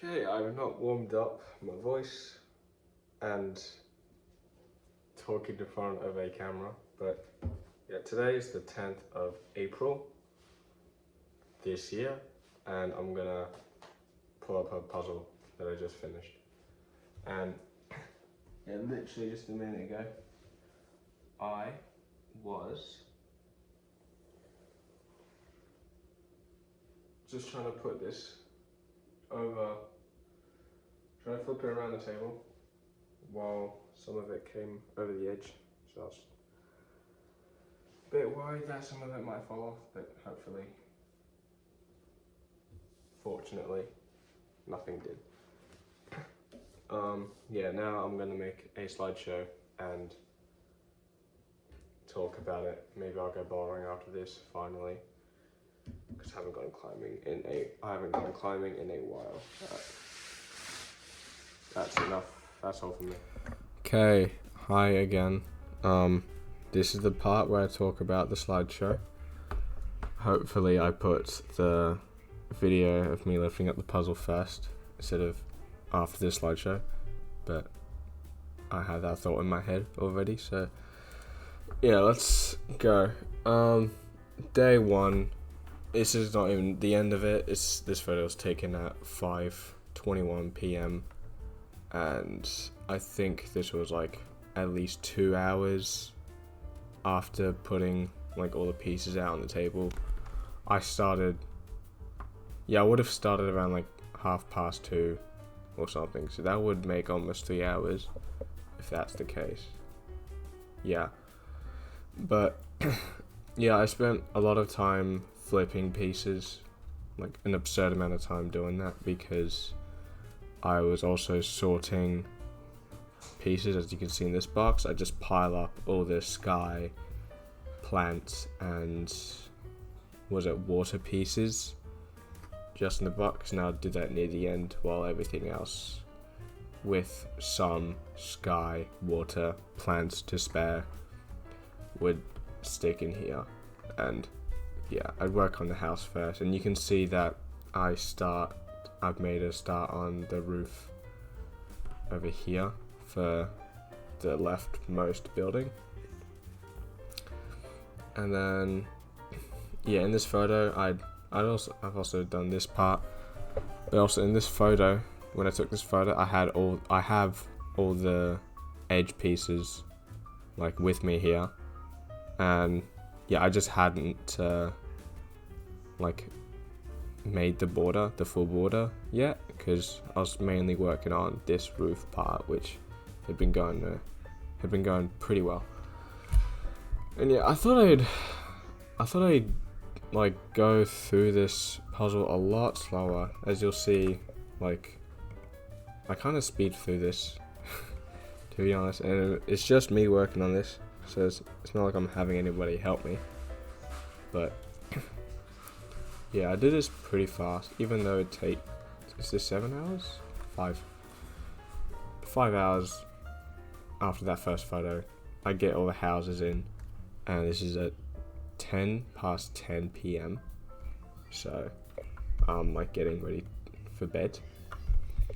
Okay, I've not warmed up my voice and talking in front of a camera, but yeah, today is the 10th of April this year, and I'm gonna pull up a puzzle that I just finished. And yeah, literally just a minute ago, I was just trying to put this over, trying to flip it around the table while some of it came over the edge, so that's a bit worried that some of it might fall off, but hopefully, fortunately, nothing did. Yeah, now I'm gonna make a slideshow and talk about it. Maybe I'll go bouldering after this finally, because I haven't gone climbing in a while. That's enough. That's all from me. Okay, hi again. This is the part where I talk about the slideshow. Hopefully I put the video of me lifting up the puzzle first instead of after the slideshow, but I had that thought in my head already, so yeah, let's go. Day one. This is not even the end of it. This photo was taken at 5:21 p.m. and I think this was like at least 2 hours after putting like all the pieces out on the table. I would have started around like 2:30 or something, so that would make almost 3 hours if that's the case. Yeah, but yeah, I spent a lot of time flipping pieces, like an absurd amount of time doing that, because I was also sorting pieces. As you can see in this box, I just pile up all the sky, plants, and water pieces just in the box, and I'll do that near the end, while everything else with some sky, water, plants to spare would stick in here. And yeah, I'd work on the house first, and you can see that I've made a start on the roof over here for the leftmost building. And then yeah, in this photo I've also done this part, but also in this photo, when I took this photo, I have all the edge pieces like with me here, and yeah, I just hadn't like made the full border yet, because I was mainly working on this roof part, which had been going pretty well. And yeah, I thought I'd like go through this puzzle a lot slower. As you'll see, like I kind of speed through this to be honest, and it's just me working on this, so it's not like I'm having anybody help me. But yeah, I did this pretty fast, even though it takes, is this 7 hours? 5 hours after that first photo. I get all the houses in, and this is at 10:10 p.m. So I'm like getting ready for bed.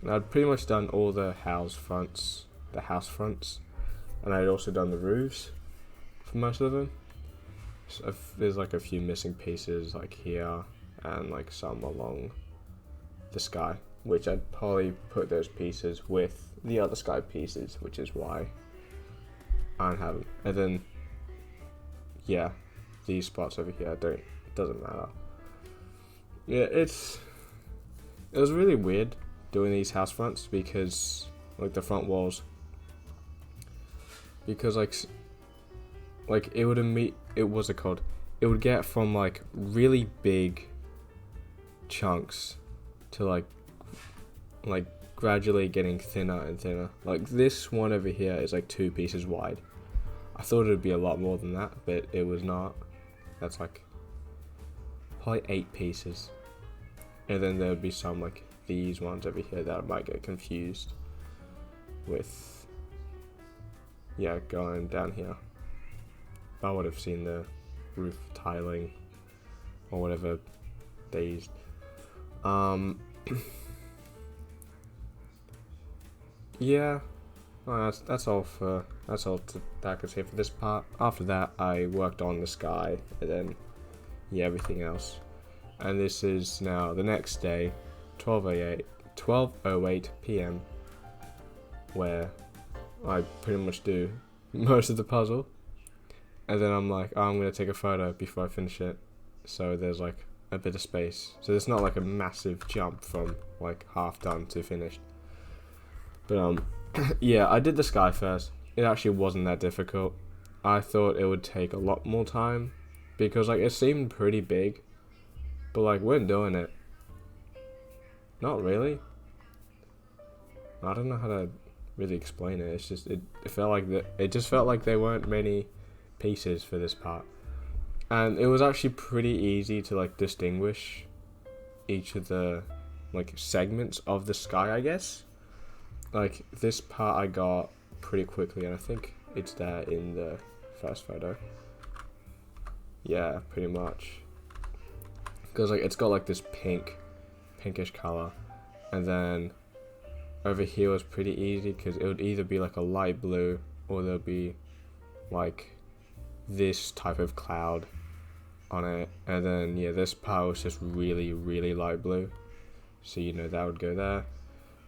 And I'd pretty much done all the house fronts, and I'd also done the roofs for most of them. So there's like a few missing pieces like here, and like some along the sky, which I'd probably put those pieces with the other sky pieces, which is why I don't have them. And then yeah, these spots over here doesn't matter. Yeah, it was really weird doing these house fronts, because like the front walls, because like it would get from like really big chunks to like gradually getting thinner and thinner. Like this one over here is like 2 pieces wide. I thought it would be a lot more than that, but it was not. That's like probably 8 pieces. And then there would be some like these ones over here that I might get confused with, yeah, going down here. If I would have seen the roof tiling or whatever they used. yeah, well, that's all that I could say for this part. After that, I worked on the sky, and then yeah, everything else. And this is now the next day, 12:08 p.m., where I pretty much do most of the puzzle, and then I'm like, oh, I'm gonna take a photo before I finish it, so there's like a bit of space, so it's not like a massive jump from like half done to finished. But yeah, I did the sky first. It actually wasn't that difficult. I thought it would take a lot more time because like it seemed pretty big, but like when doing it, not really. I don't know how to really explain it. It's just it felt like it just felt like there weren't many pieces for this part, and it was actually pretty easy to like distinguish each of the like segments of the sky, I guess. Like this part I got pretty quickly, and I think it's there in the first photo. Yeah, pretty much. Because like it's got like this pinkish color, and then over here was pretty easy because it would either be like a light blue or there'll be like this type of cloud on it, and then yeah, this part was just really light blue, so you know that would go there.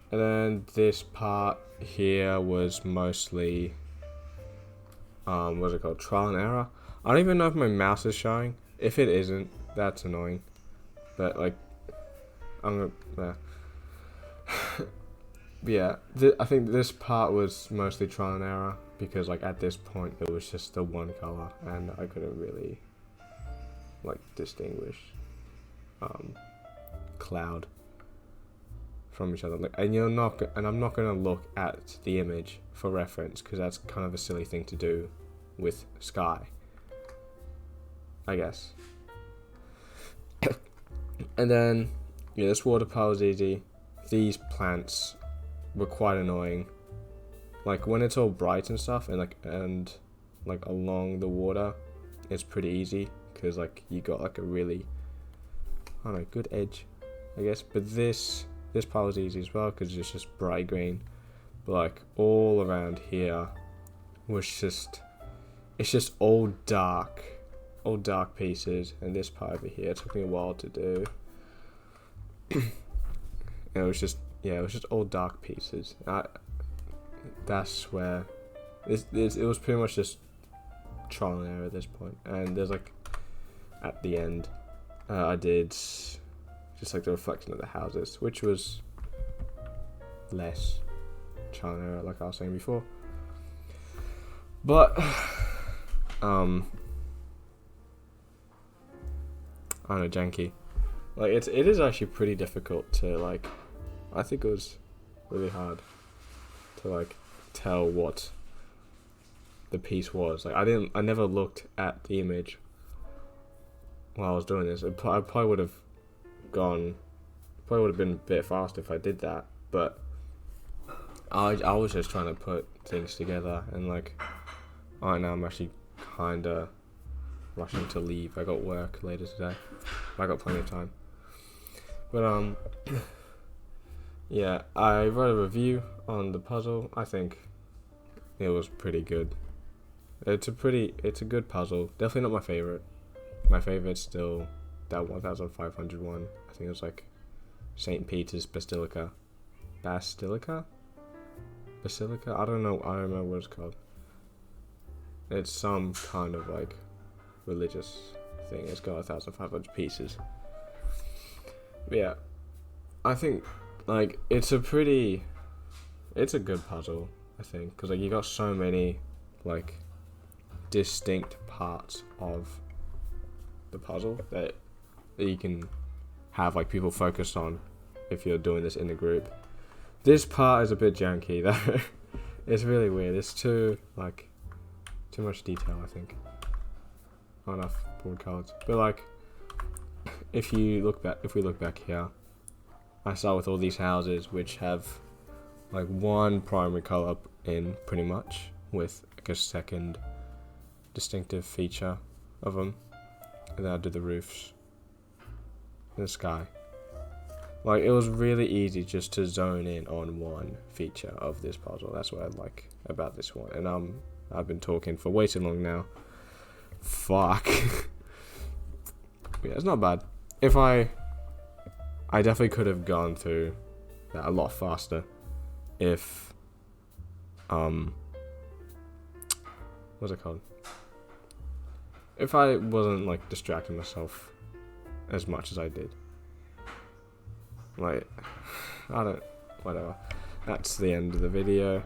And then this part here was mostly what's it called, trial and error. I don't even know if my mouse is showing. If it isn't, that's annoying, but like I'm gonna yeah, I think this part was mostly trial and error because like at this point it was just the one color and I couldn't really like distinguish cloud from each other. Like, and I'm not gonna look at the image for reference because that's kind of a silly thing to do with sky, I guess. And then yeah, this water part was easy. These plants were quite annoying. Like when it's all bright and stuff, and like along the water, it's pretty easy because like you got like a really, I don't know, good edge, I guess. But this part was easy as well because it's just bright green. But like all around here was it's just all dark pieces, and this part over here took me a while to do. It was just all dark pieces. That's where it was pretty much just trial and error at this point. And there's like at the end, I did just like the reflection of the houses, which was less trial and error, like I was saying before. But I don't know, janky. Like it is actually pretty difficult to like. I think it was really hard to like tell what the piece was. Like I never looked at the image while I was doing this. I probably would have been a bit faster if I did that. But I was just trying to put things together, and like right now I'm actually kinda rushing to leave. I got work later today. I got plenty of time. But yeah, I wrote a review on the puzzle. I think it was pretty good. It's a good puzzle. Definitely not my favorite. My favorite's still that 1500 one. I think it was like St. Peter's Basilica. I don't know. I don't remember what it's called. It's some kind of like religious thing. It's got 1500 pieces. But yeah, I think like it's a good puzzle. I think because like you got so many like distinct parts of the puzzle that you can have like people focus on if you're doing this in a group. This part is a bit janky though. It's really weird. It's too much detail, I think. Not enough board cards. But like if we look back here, I start with all these houses which have like one primary color in pretty much with like a second distinctive feature of them, and then I do the roofs and the sky. Like, it was really easy just to zone in on one feature of this puzzle. That's what I like about this one. And I've been talking for way too long now. Fuck. Yeah, it's not bad. If I definitely could have gone through that a lot faster if what's it called? If I wasn't like distracting myself as much as I did. Like, whatever. That's the end of the video.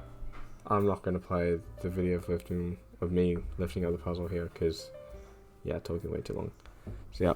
I'm not going to play the video of me lifting up the puzzle here because, yeah, talking way too long. So, yeah.